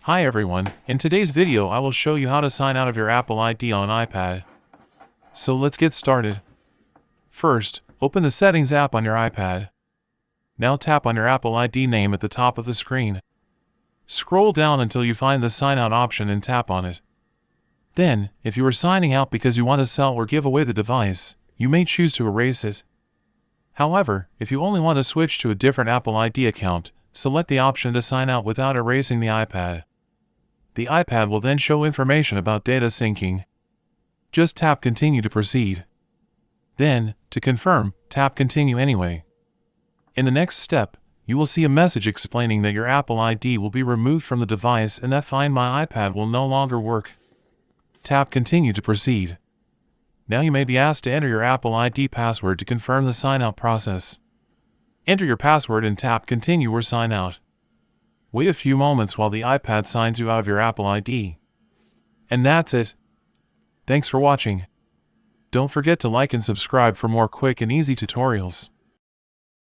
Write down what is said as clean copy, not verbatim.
Hi everyone, in today's video I will show you how to sign out of your Apple ID on iPad. So let's get started. First, open the Settings app on your iPad. Now tap on your Apple ID name at the top of the screen. Scroll down until you find the Sign Out option and tap on it. Then, if you are signing out because you want to sell or give away the device, you may choose to erase it. However, if you only want to switch to a different Apple ID account, select the option to sign out without erasing the iPad. The iPad will then show information about data syncing. Just tap Continue to proceed. Then, to confirm, tap Continue anyway. In the next step, you will see a message explaining that your Apple ID will be removed from the device and that Find My iPad will no longer work. Tap Continue to proceed. Now you may be asked to enter your Apple ID password to confirm the sign-out process. Enter your password and tap Continue or Sign Out. Wait a few moments while the iPad signs you out of your Apple ID. And that's it. Thanks for watching. Don't forget to like and subscribe for more quick and easy tutorials.